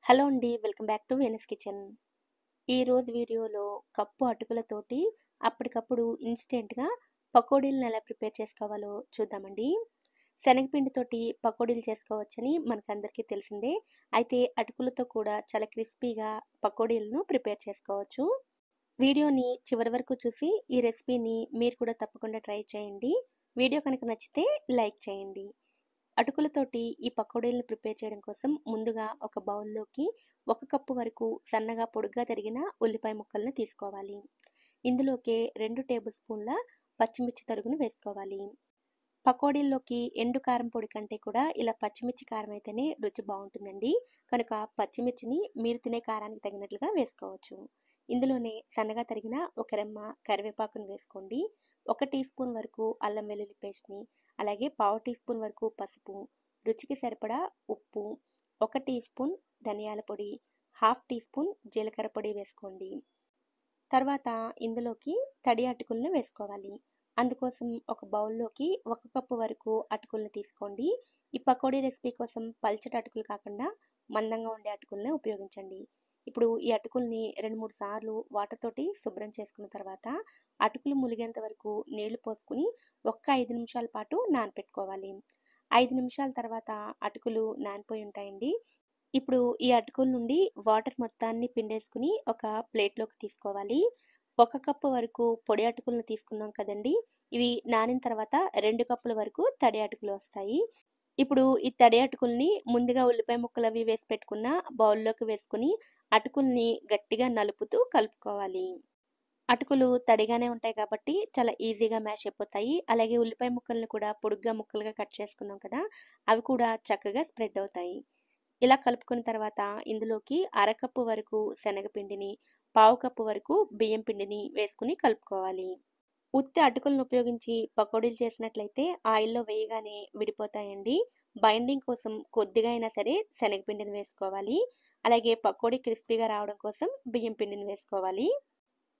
Hello అండి. Welcome back to Venus kitchen. ఈరోజు వీడియోలో కప్పు అటుకులతోటి అప్పటికప్పుడు ఇన్‌స్టెంట్‌గా పకోడీలను ఎలా ప్రిపేర్ చేసుకోవాలో చూద్దామండి. శనగపిండితోటి పకోడీలు చేసుకోవచ్చని మనకందరికీ తెలిసిందే. అయితే అటుకులతో కూడా చాలా క్రిస్పీగా పకోడీలను ప్రిపేర్ చేసుకోవచ్చు. వీడియోని చివరి వరకు చూసి ఈ రెసిపీని మీరు కూడా తప్పకుండా ట్రై చేయండి. వీడియో కనుక నచ్చితే లైక్ చేయండి. అటుకులతోటి ఈ పకోడీలను ప్రిపేర్ చేయడం కోసం ముందుగా ఒక బౌల్లోకి 1 కప్పు వరకు సన్నగా పొడుగ్గా తరిగిన ఉల్లిపాయ ముక్కల్ని తీసుకోవాలి. ఇందులోకే 2 టేబుల్ స్పూన్ల పచ్చిమిర్చి తరుగును వేసుకోవాలి. పకోడీల్లోకి ఎండు కారం పొడి కంటే కూడా ఇలా పచ్చిమిర్చి కారం అయితేనే రుచి బాగుంటుందండి. కనుక పచ్చిమిర్చిని మీరు తినే కారానికి తగినట్లుగా వేసుకోవచ్చు. ఇందులోనే సన్నగా తరిగిన ఒక రెమ్మ కరివేపాకును వేసుకోండి. 1 టీ స్పూన్ వరకు అల్లం వెల్లుల్లి పేస్ట్ని, అలాగే పావు టీ స్పూన్ వరకు పసుపు, రుచికి సరిపడా ఉప్పు, 1 టీ స్పూన్ ధనియాల పొడి, హాఫ్ టీ స్పూన్ జీలకర్ర పొడి వేసుకోండి. తర్వాత ఇందులోకి తడి అటుకులను వేసుకోవాలి. అందుకోసం ఒక బౌల్లోకి 1 కప్పు వరకు అటుకులను తీసుకోండి. ఈ పకోడీ రెసిపీ కోసం పల్చటి అటుకులు కాకుండా మందంగా ఉండే అటుకులనే ఉపయోగించండి. ఇప్పుడు ఈ అటుకుల్ని 2, 3 సార్లు వాటర్ తోటి శుభ్రం చేసుకున్న తర్వాత అటుకులు ములిగేంత వరకు నీళ్లు పోసుకుని 5 నిమిషాల పాటు నానపెట్టుకోవాలి. 5 నిమిషాల తర్వాత అటుకులు నానిపోయి ఉంటాయండి. ఇప్పుడు ఈ అటుకుల నుండి వాటర్ మొత్తాన్ని పిండేసుకుని ఒక ప్లేట్లోకి తీసుకోవాలి. 1 కప్పు వరకు పొడి అటుకులను తీసుకున్నాం కదండి. ఇవి నానిన తర్వాత 2 కప్పుల వరకు తడి అటుకులు వస్తాయి. ఇప్పుడు ఈ తడి అటుకుల్ని ముందుగా ఉల్లిపాయ ముక్కలవి వేసి పెట్టుకున్న బౌల్లోకి వేసుకుని అటుకుల్ని గట్టిగా నలుపుతూ కలుపుకోవాలి. అటుకులు తడిగానే ఉంటాయి కాబట్టి చాలా ఈజీగా మ్యాష్ అయిపోతాయి. అలాగే ఉల్లిపాయ ముక్కల్ని కూడా పొడుగ్గా ముక్కలుగా కట్ చేసుకున్నాం కదా! అవి కూడా చక్కగా స్ప్రెడ్ అవుతాయి. ఇలా కలుపుకున్న తర్వాత ఇందులోకి అరకప్పు వరకు శనగపిండిని, పావు కప్పు వరకు బియ్యం పిండిని వేసుకుని కలుపుకోవాలి. ఉత్తి అటుకులను ఉపయోగించి పకోడీలు చేసినట్లయితే ఆయిల్‌లో వేయగానే విడిపోతాయండి. బైండింగ్ కోసం కొద్దిగా అయినా సరే శనగపిండిని వేసుకోవాలి. అలాగే పకోడీ క్రిస్పీగా రావడం కోసం బియ్యం పిండిని వేసుకోవాలి.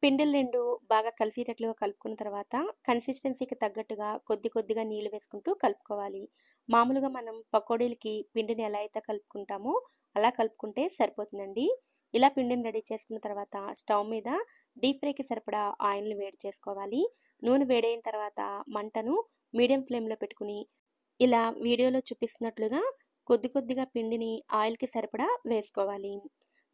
పిండిలు 2 బాగా కలిసేటట్లుగా కలుపుకున్న తర్వాత కన్సిస్టెన్సీకి తగ్గట్టుగా కొద్దిగా నీళ్లు వేసుకుంటూ కలుపుకోవాలి. మామూలుగా మనం పకోడీలకి పిండిని ఎలా అయితే కలుపుకుంటామో అలా కలుపుకుంటే సరిపోతుందండి. ఇలా పిండిని రెడీ చేసుకున్న తర్వాత స్టవ్ మీద డీప్ ఫ్రైకి సరిపడా ఆయిల్‌ని వేడి చేసుకోవాలి. నూనె వేడైన తర్వాత మంటను మీడియం ఫ్లేమ్‌లో పెట్టుకుని ఇలా వీడియోలో చూపిస్తున్నట్లుగా కొద్దిగా పిండిని ఆయిల్‌కి సరిపడా వేసుకోవాలి.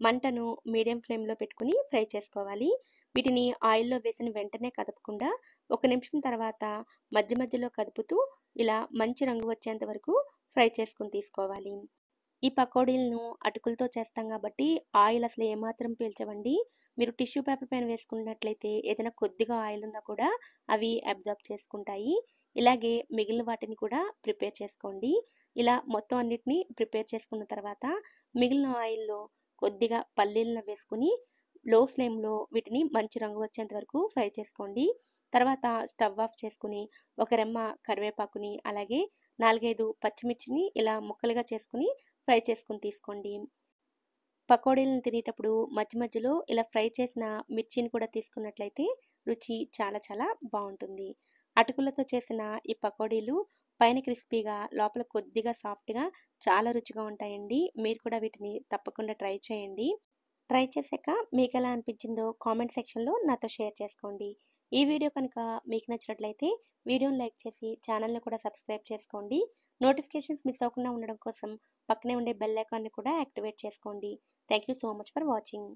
మంటను మీడియం ఫ్లేమ్‌లో పెట్టుకుని ఫ్రై చేసుకోవాలి. వీటిని ఆయిల్‌లో వేసిన వెంటనే కదపకుండా 1 నిమిషం తర్వాత మధ్యలో కదుపుతూ ఇలా మంచి రంగు వచ్చేంత వరకు ఫ్రై చేసుకొని తీసుకోవాలి. ఈ పకోడీలను అటుకులతో చేస్తాం కాబట్టి ఆయిల్ అసలు ఏమాత్రం పీల్చవండి. మీరు టిష్యూ పేపర్ పైన వేసుకున్నట్లయితే ఏదైనా కొద్దిగా ఆయిల్ ఉన్నా కూడా అవి అబ్జార్బ్ చేసుకుంటాయి. ఇలాగే మిగిలిన వాటిని కూడా ప్రిపేర్ చేసుకోండి. ఇలా మొత్తం అన్నిటిని ప్రిపేర్ చేసుకున్న తర్వాత మిగిలిన ఆయిల్‌లో కొద్దిగా పల్లీలను వేసుకొని లో ఫ్లేమ్‌లో వీటిని మంచి రంగు వచ్చేంత వరకు ఫ్రై చేసుకోండి. తర్వాత స్టవ్ ఆఫ్ చేసుకొని ఒక రెమ్మ కరివేపాకుని, అలాగే 4, 5 పచ్చిమిర్చిని ఇలా ముక్కలుగా చేసుకొని ఫ్రై చేసుకొని తీసుకోండి. పకోడీలను తినేటప్పుడు మధ్యలో ఇలా ఫ్రై చేసిన మిర్చిని కూడా తీసుకున్నట్లయితే రుచి చాలా బావుంటుంది. అటుకులతో చేసిన ఈ పకోడీలు పైన క్రిస్పీగా, లోపల కొద్దిగా సాఫ్ట్‌గా చాలా రుచిగా ఉంటాయండి. మీరు కూడా వీటిని తప్పకుండా ట్రై చేయండి. ట్రై చేశాక మీకెలా అనిపించిందో కామెంట్ సెక్షన్‌లో నాతో షేర్ చేసుకోండి. ఈ వీడియో కనుక మీకు నచ్చినట్లయితే వీడియోని లైక్ చేసి ఛానల్‌ని కూడా సబ్స్క్రైబ్ చేసుకోండి. నోటిఫికేషన్స్ మిస్ అవ్వకుండా ఉండడం కోసం పక్కనే ఉండే బెల్ ఐకాన్‌ని కూడా యాక్టివేట్ చేసుకోండి. Thank you so much for watching.